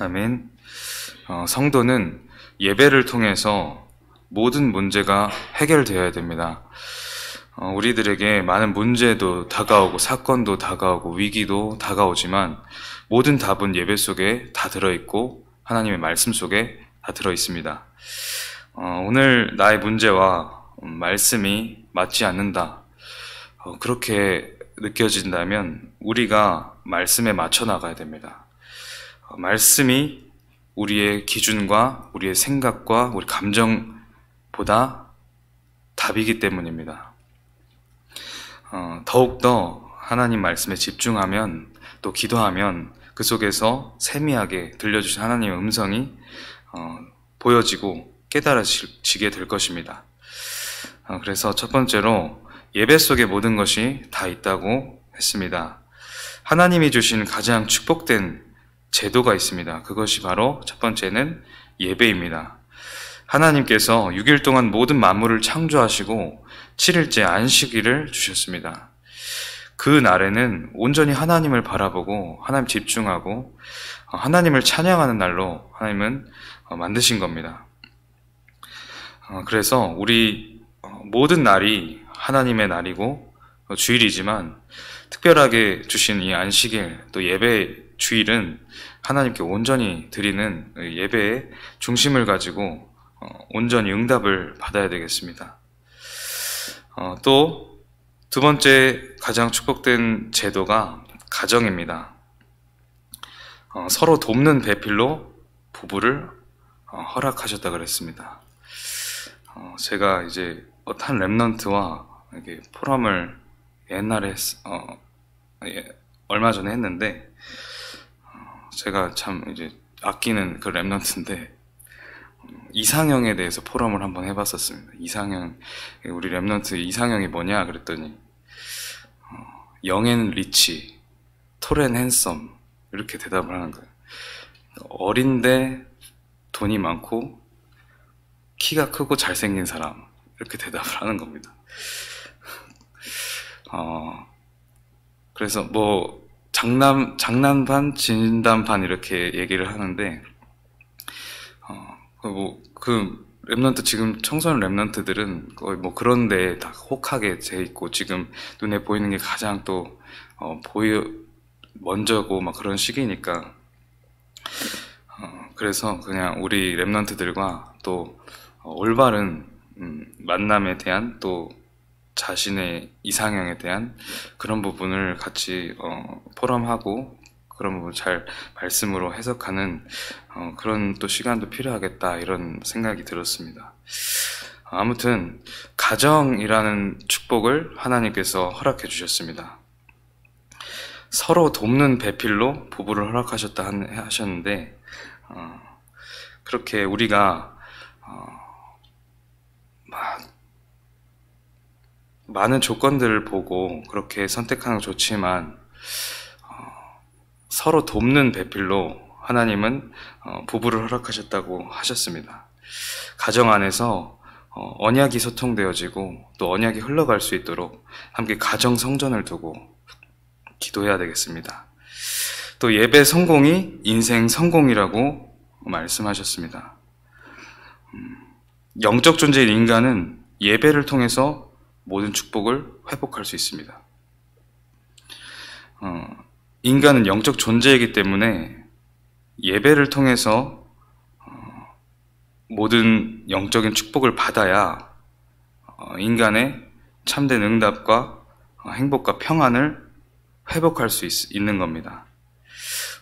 아멘. 성도는 예배를 통해서 모든 문제가 해결되어야 됩니다. 우리들에게 많은 문제도 다가오고 사건도 다가오고 위기도 다가오지만 모든 답은 예배 속에 다 들어있고 하나님의 말씀 속에 다 들어있습니다. 오늘 나의 문제와 말씀이 맞지 않는다. 그렇게 느껴진다면 우리가 말씀에 맞춰 나가야 됩니다. 말씀이 우리의 기준과 우리의 생각과 우리 감정보다 답이기 때문입니다. 더욱더 하나님 말씀에 집중하면 또 기도하면 그 속에서 세미하게 들려주신 하나님의 음성이 보여지고 깨달아지게 될 것입니다. 그래서 첫 번째로 예배 속에 모든 것이 다 있다고 했습니다. 하나님이 주신 가장 축복된 제도가 있습니다. 그것이 바로 첫 번째는 예배입니다. 하나님께서 6일 동안 모든 만물을 창조하시고 7일째 안식일을 주셨습니다. 그 날에는 온전히 하나님을 바라보고 하나님 집중하고 하나님을 찬양하는 날로 하나님은 만드신 겁니다. 그래서 우리 모든 날이 하나님의 날이고 주일이지만 특별하게 주신 이 안식일 또 예배 주일은 하나님께 온전히 드리는 예배의 중심을 가지고 온전히 응답을 받아야 되겠습니다. 또 두 번째 가장 축복된 제도가 가정입니다. 서로 돕는 배필로 부부를 허락하셨다 그랬습니다. 제가 이제 한 렘넌트와 이렇게 포럼을 옛날에 얼마 전에 했는데 제가 참 이제 아끼는 그 렘넌트인데 이상형에 대해서 포럼을 한번 해봤었습니다. 이상형, 우리 렘넌트 이상형이 뭐냐 그랬더니 영앤 리치, 톨앤 핸섬 이렇게 대답을 하는 거예요. 어린데 돈이 많고 키가 크고 잘생긴 사람 이렇게 대답을 하는 겁니다. 그래서 뭐 장난반 진담반 이렇게 얘기를 하는데 그 랩런트 지금 청소년 랩런트들은 거의 뭐 그런데 다 혹하게 돼 있고 지금 눈에 보이는 게 가장 또 먼저고 막 그런 시기니까 그래서 그냥 우리 랩런트들과 또 올바른 만남에 대한 또 자신의 이상형에 대한 그런 부분을 같이 포럼하고 그런 부분 잘 말씀으로 해석하는 그런 또 시간도 필요하겠다 이런 생각이 들었습니다. 아무튼 가정이라는 축복을 하나님께서 허락해 주셨습니다. 서로 돕는 배필로 부부를 허락하셨다 하셨는데 그렇게 우리가 많은 조건들을 보고 그렇게 선택하는 건 좋지만 서로 돕는 배필로 하나님은 부부를 허락하셨다고 하셨습니다. 가정 안에서 언약이 소통되어지고 또 언약이 흘러갈 수 있도록 함께 가정 성전을 두고 기도해야 되겠습니다. 또 예배 성공이 인생 성공이라고 말씀하셨습니다. 영적 존재인 인간은 예배를 통해서 모든 축복을 회복할 수 있습니다. 인간은 영적 존재이기 때문에 예배를 통해서 모든 영적인 축복을 받아야 인간의 참된 응답과 행복과 평안을 회복할 수 있는 겁니다.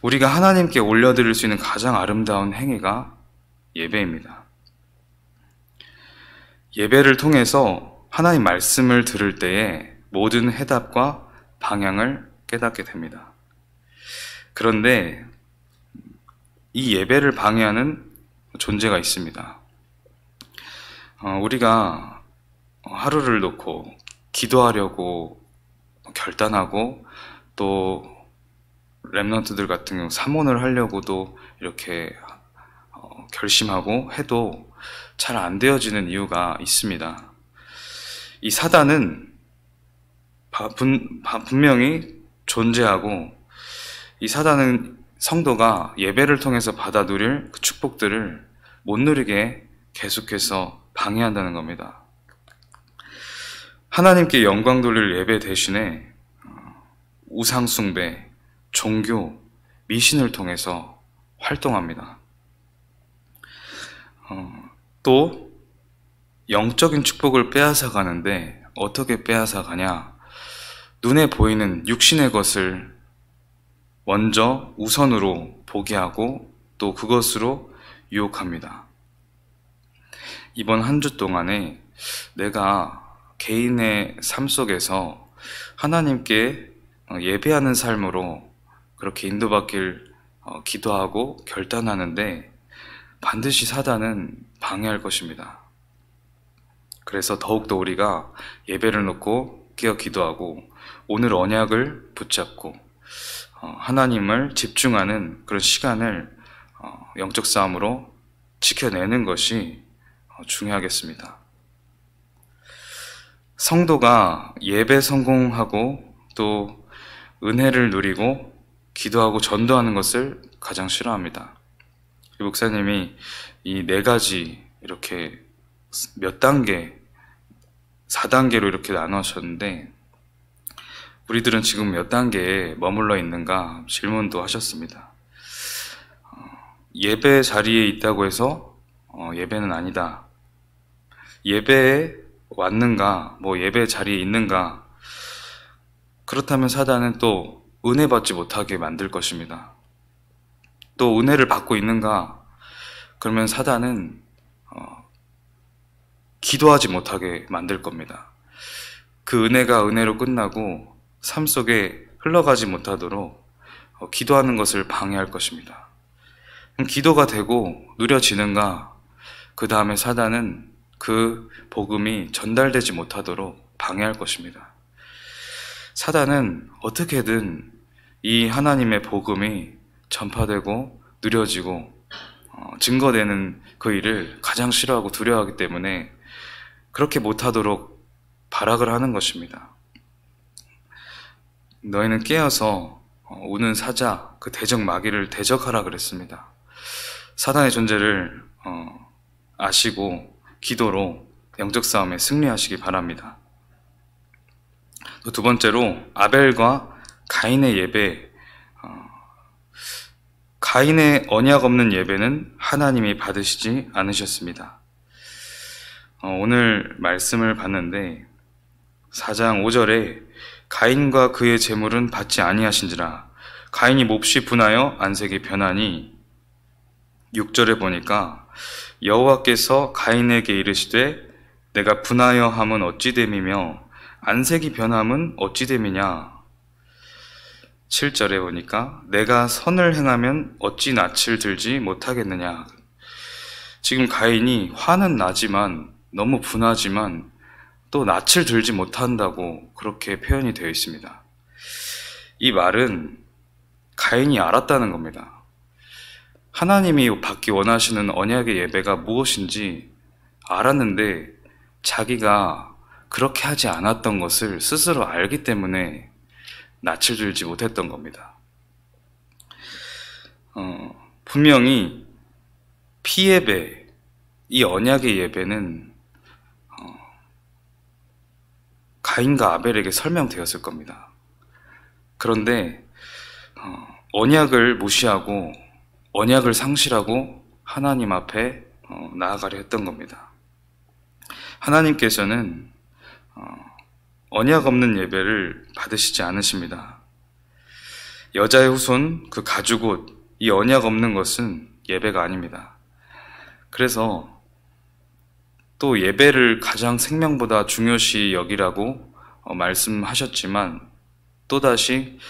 우리가 하나님께 올려드릴 수 있는 가장 아름다운 행위가 예배입니다. 예배를 통해서 하나님 말씀을 들을 때에 모든 해답과 방향을 깨닫게 됩니다. 그런데 이 예배를 방해하는 존재가 있습니다. 우리가 하루를 놓고 기도하려고 결단하고 또 렘넌트들 같은 경우 사모를 하려고도 이렇게 결심하고 해도 잘 안 되어지는 이유가 있습니다. 이 사단은 분명히 존재하고 이 사단은 성도가 예배를 통해서 받아 누릴 그 축복들을 못 누리게 계속해서 방해한다는 겁니다. 하나님께 영광 돌릴 예배 대신에 우상숭배, 종교, 미신을 통해서 활동합니다. 또 영적인 축복을 빼앗아 가는데 어떻게 빼앗아 가냐? 눈에 보이는 육신의 것을 먼저 우선으로 보게 하고 또 그것으로 유혹합니다. 이번 한 주 동안에 내가 개인의 삶 속에서 하나님께 예배하는 삶으로 그렇게 인도받길 기도하고 결단하는데 반드시 사단은 방해할 것입니다. 그래서 더욱더 우리가 예배를 놓고 깨어 기도하고 오늘 언약을 붙잡고 하나님을 집중하는 그런 시간을 영적 싸움으로 지켜내는 것이 중요하겠습니다. 성도가 예배 성공하고 또 은혜를 누리고 기도하고 전도하는 것을 가장 싫어합니다. 목사님이 이 4가지 이렇게 몇 단계, 4단계로 이렇게 나누셨는데 우리들은 지금 몇 단계에 머물러 있는가 질문도 하셨습니다. 예배 자리에 있다고 해서 예배는 아니다. 예배에 왔는가, 예배 자리에 있는가. 그렇다면 사단은 또 은혜 받지 못하게 만들 것입니다. 또 은혜를 받고 있는가? 그러면 사단은 기도하지 못하게 만들 겁니다. 그 은혜가 은혜로 끝나고 삶 속에 흘러가지 못하도록 기도하는 것을 방해할 것입니다. 그럼 기도가 되고 누려지는가? 그 다음에 사단은 그 복음이 전달되지 못하도록 방해할 것입니다. 사단은 어떻게든 이 하나님의 복음이 전파되고 누려지고 증거되는 그 일을 가장 싫어하고 두려워하기 때문에 그렇게 못하도록 발악을 하는 것입니다. 너희는 깨어서 우는 사자 그 대적 마귀를 대적하라 그랬습니다. 사단의 존재를 아시고 기도로 영적 싸움에 승리하시기 바랍니다. 또 두 번째로 아벨과 가인의 예배. 가인의 언약 없는 예배는 하나님이 받으시지 않으셨습니다. 오늘 말씀을 봤는데 4장 5절에 가인과 그의 재물은 받지 아니하신지라 가인이 몹시 분하여 안색이 변하니 6절에 보니까 여호와께서 가인에게 이르시되 내가 분하여 함은 어찌 됨이며 안색이 변함은 어찌 됨이냐. 7절에 보니까 내가 선을 행하면 어찌 낯을 들지 못하겠느냐. 지금 가인이 화는 나지만 너무 분하지만 또 낯을 들지 못한다고 그렇게 표현이 되어 있습니다. 이 말은 가인이 알았다는 겁니다. 하나님이 받기 원하시는 언약의 예배가 무엇인지 알았는데 자기가 그렇게 하지 않았던 것을 스스로 알기 때문에 낯을 들지 못했던 겁니다. 분명히 피예배, 이 언약의 예배는 가인과 아벨에게 설명되었을 겁니다. 그런데 언약을 무시하고 언약을 상실하고 하나님 앞에 나아가려 했던 겁니다. 하나님께서는 언약 없는 예배를 받으시지 않으십니다. 여자의 후손, 그 가죽옷, 이 언약 없는 것은 예배가 아닙니다. 그래서 또 예배를 가장 생명보다 중요시 여기라고 말씀하셨지만 또다시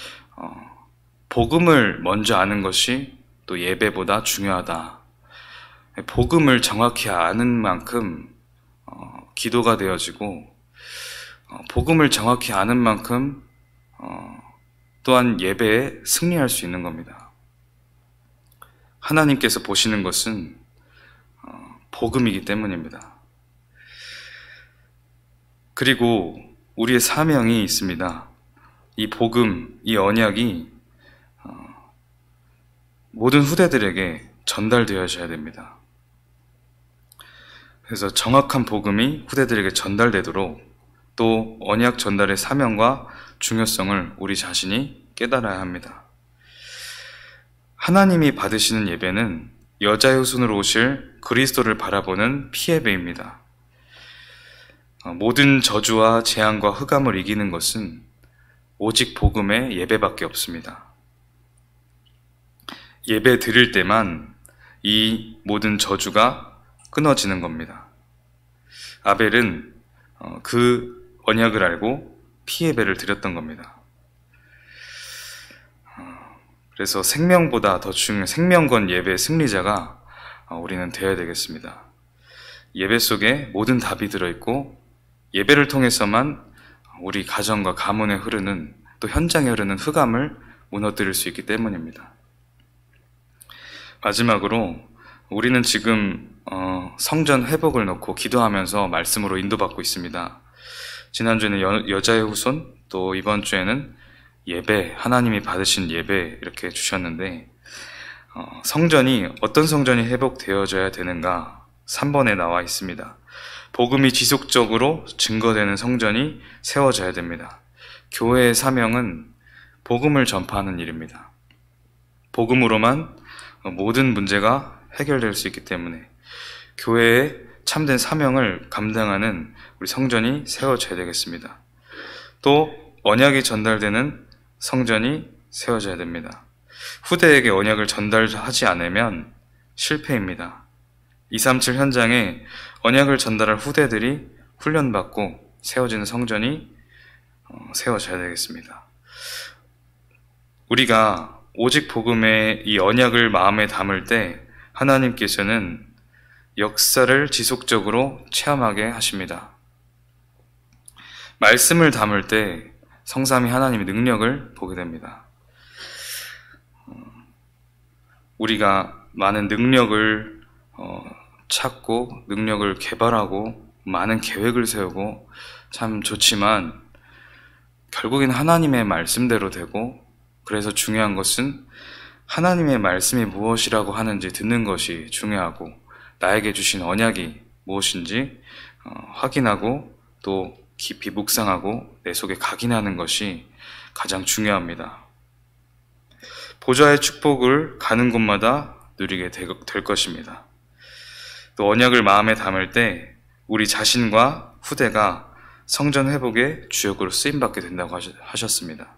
복음을 먼저 아는 것이 또 예배보다 중요하다. 복음을 정확히 아는 만큼 기도가 되어지고 복음을 정확히 아는 만큼 또한 예배에 승리할 수 있는 겁니다. 하나님께서 보시는 것은 복음이기 때문입니다. 그리고 우리의 사명이 있습니다. 이 복음, 이 언약이 모든 후대들에게 전달되어져야 됩니다. 그래서 정확한 복음이 후대들에게 전달되도록 또 언약 전달의 사명과 중요성을 우리 자신이 깨달아야 합니다. 하나님이 받으시는 예배는 여자의 후손으로 오실 그리스도를 바라보는 피예배입니다. 모든 저주와 재앙과 흑암을 이기는 것은 오직 복음의 예배밖에 없습니다. 예배 드릴 때만 이 모든 저주가 끊어지는 겁니다. 아벨은 그 언약을 알고 피예배를 드렸던 겁니다. 그래서 생명보다 더 중요한 생명건 예배 승리자가 우리는 되어야 되겠습니다. 예배 속에 모든 답이 들어있고 예배를 통해서만 우리 가정과 가문에 흐르는 또 현장에 흐르는 흑암을 무너뜨릴 수 있기 때문입니다. 마지막으로 우리는 지금 성전 회복을 놓고 기도하면서 말씀으로 인도받고 있습니다. 지난주에는 여자의 후손, 또 이번 주에는 예배, 하나님이 받으신 예배 이렇게 주셨는데 성전이 어떤 성전이 회복되어져야 되는가 3번에 나와 있습니다. 복음이 지속적으로 증거되는 성전이 세워져야 됩니다. 교회의 사명은 복음을 전파하는 일입니다. 복음으로만 모든 문제가 해결될 수 있기 때문에 교회의 참된 사명을 감당하는 우리 성전이 세워져야 되겠습니다. 또 언약이 전달되는 성전이 세워져야 됩니다. 후대에게 언약을 전달하지 않으면 실패입니다. 237 현장에 언약을 전달할 후대들이 훈련받고 세워지는 성전이 세워져야 되겠습니다. 우리가 오직 복음의 이 언약을 마음에 담을 때 하나님께서는 역사를 지속적으로 체험하게 하십니다. 말씀을 담을 때 성삼위 하나님의 능력을 보게 됩니다. 우리가 많은 능력을 찾고 능력을 개발하고 많은 계획을 세우고 참 좋지만 결국엔 하나님의 말씀대로 되고, 그래서 중요한 것은 하나님의 말씀이 무엇이라고 하는지 듣는 것이 중요하고 나에게 주신 언약이 무엇인지 확인하고 또 깊이 묵상하고 내 속에 각인하는 것이 가장 중요합니다. 보좌의 축복을 가는 곳마다 누리게 될 것입니다. 또 언약을 마음에 담을 때 우리 자신과 후대가 성전 회복의 주역으로 쓰임받게 된다고 하셨습니다.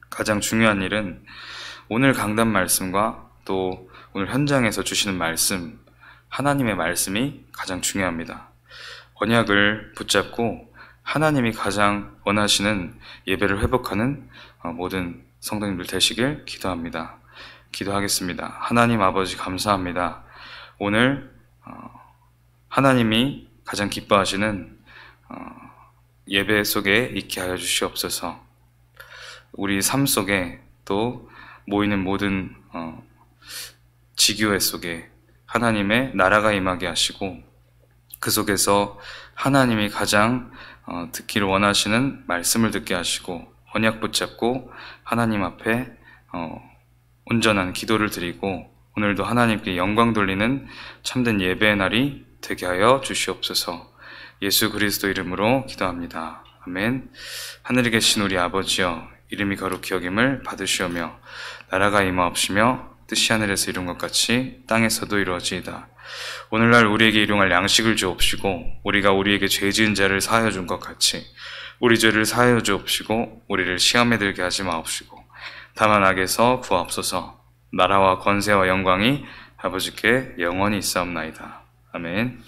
가장 중요한 일은 오늘 강단 말씀과 또 오늘 현장에서 주시는 말씀, 하나님의 말씀이 가장 중요합니다. 언약을 붙잡고 하나님이 가장 원하시는 예배를 회복하는 모든 성도님들 되시길 기도합니다. 기도하겠습니다. 하나님 아버지 감사합니다. 오늘 하나님이 가장 기뻐하시는 예배 속에 있게 하여 주시옵소서. 우리 삶 속에 또 모이는 모든 지교회 속에 하나님의 나라가 임하게 하시고 그 속에서 하나님이 가장 듣기를 원하시는 말씀을 듣게 하시고 언약 붙잡고 하나님 앞에 온전한 기도를 드리고 오늘도 하나님께 영광 돌리는 참된 예배의 날이 되게 하여 주시옵소서. 예수 그리스도 이름으로 기도합니다. 아멘. 하늘에 계신 우리 아버지여, 이름이 거룩히 여김을 받으시오며 나라가 임하옵시며 뜻이 하늘에서 이룬 것 같이 땅에서도 이루어지이다. 오늘날 우리에게 일용할 양식을 주옵시고 우리가 우리에게 죄 지은 자를 사하여 준 것 같이 우리 죄를 사하여 주옵시고 우리를 시험에 들게 하지 마옵시고 다만 악에서 구하옵소서. 나라와 권세와 영광이 아버지께 영원히 있사옵나이다. 아멘.